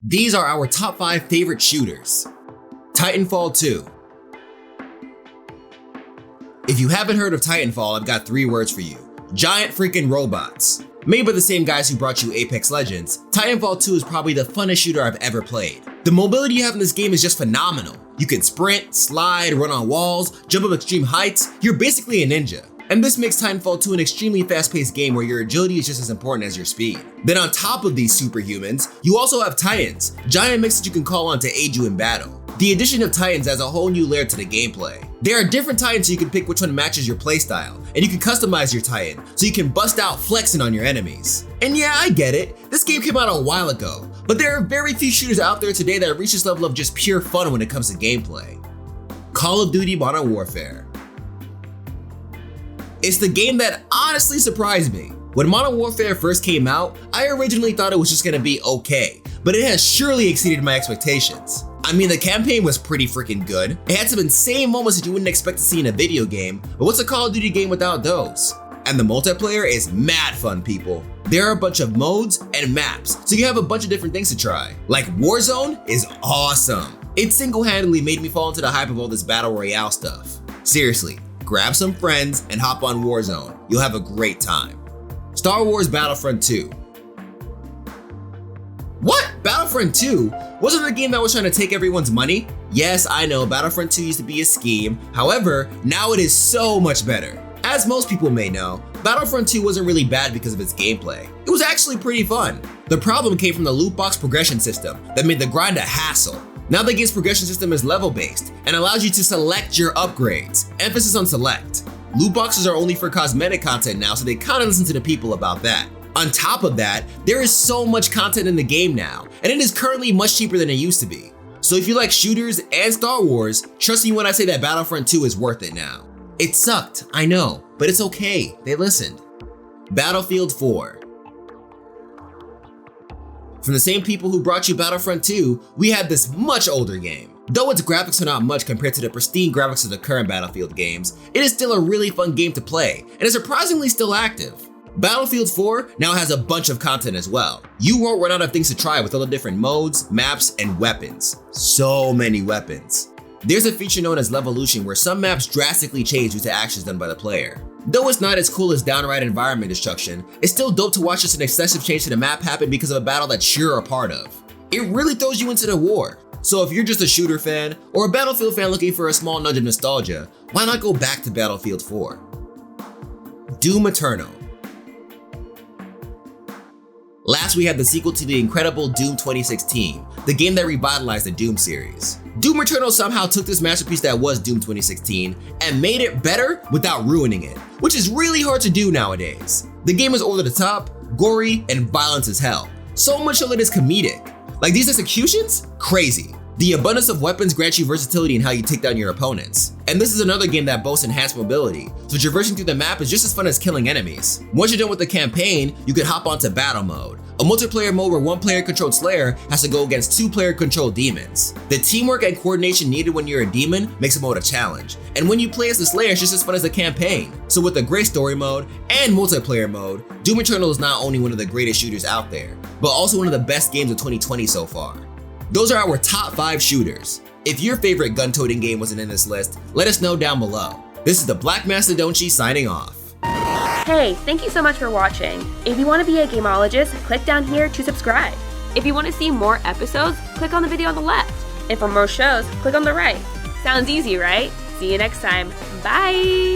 These are our top 5 favorite shooters. Titanfall 2. If you haven't heard of Titanfall, I've got 3 words for you. Giant freaking robots. Made by the same guys who brought you Apex Legends, Titanfall 2 is probably the funnest shooter I've ever played. The mobility you have in this game is just phenomenal. You can sprint, slide, run on walls, jump up extreme heights. You're basically a ninja. And this makes Titanfall 2 an extremely fast-paced game where your agility is just as important as your speed. Then on top of these superhumans, you also have Titans, giant mechs that you can call on to aid you in battle. The addition of Titans adds a whole new layer to the gameplay. There are different Titans so you can pick which one matches your playstyle, and you can customize your Titan so you can bust out flexing on your enemies. And yeah, I get it, this game came out a while ago, but there are very few shooters out there today that reach this level of just pure fun when it comes to gameplay. Call of Duty Modern Warfare. It's the game that honestly surprised me. When Modern Warfare first came out, I originally thought it was just gonna be okay, but it has surely exceeded my expectations. I mean, the campaign was pretty freaking good. It had some insane moments that you wouldn't expect to see in a video game, but what's a Call of Duty game without those? And the multiplayer is mad fun, people. There are a bunch of modes and maps, so you have a bunch of different things to try. Like Warzone is awesome. It single-handedly made me fall into the hype of all this battle royale stuff. Seriously, grab some friends and hop on Warzone. You'll have a great time. Star Wars Battlefront 2. What? Battlefront 2? Wasn't the game that was trying to take everyone's money? Yes, I know, Battlefront 2 used to be a scheme. However, now it is so much better. As most people may know, Battlefront 2 wasn't really bad because of its gameplay. It was actually pretty fun. The problem came from the loot box progression system that made the grind a hassle. Now the game's progression system is level-based and allows you to select your upgrades. Emphasis on select. Loot boxes are only for cosmetic content now, so they kinda listen to the people about that. On top of that, there is so much content in the game now, and it is currently much cheaper than it used to be. So if you like shooters and Star Wars, trust me when I say that Battlefront 2 is worth it now. It sucked, I know, but it's okay, they listened. Battlefield 4. From the same people who brought you Battlefront 2, we have this much older game. Though its graphics are not much compared to the pristine graphics of the current Battlefield games, it is still a really fun game to play, and is surprisingly still active. Battlefield 4 now has a bunch of content as well. You won't run out of things to try with all the different modes, maps, and weapons. So many weapons. There's a feature known as Levolution where some maps drastically change due to actions done by the player. Though it's not as cool as downright environment destruction, it's still dope to watch just an excessive change to the map happen because of a battle that you're a part of. It really throws you into the war. So if you're just a shooter fan or a Battlefield fan looking for a small nudge of nostalgia, why not go back to Battlefield 4? Doom Eternal. Last, we had the sequel to the incredible Doom 2016, the game that revitalized the Doom series. Doom Eternal somehow took this masterpiece that was Doom 2016 and made it better without ruining it, which is really hard to do nowadays. The game is over the top, gory, and violent as hell. So much so that it's comedic. Like these executions? Crazy. The abundance of weapons grants you versatility in how you take down your opponents. And this is another game that boasts enhanced mobility, so traversing through the map is just as fun as killing enemies. Once you're done with the campaign, you can hop onto battle mode, a multiplayer mode where one player controlled Slayer has to go against 2 player controlled demons. The teamwork and coordination needed when you're a demon makes the mode a challenge, and when you play as the Slayer, it's just as fun as the campaign. So with a great story mode and multiplayer mode, Doom Eternal is not only one of the greatest shooters out there, but also one of the best games of 2020 so far. Those are our top 5 shooters. If your favorite gun-toting game wasn't in this list, let us know down below. This is the Black Mastodonchi signing off. Hey, thank you so much for watching. If you want to be a gameologist, click down here to subscribe. If you want to see more episodes, click on the video on the left. And for more shows, click on the right. Sounds easy, right? See you next time. Bye!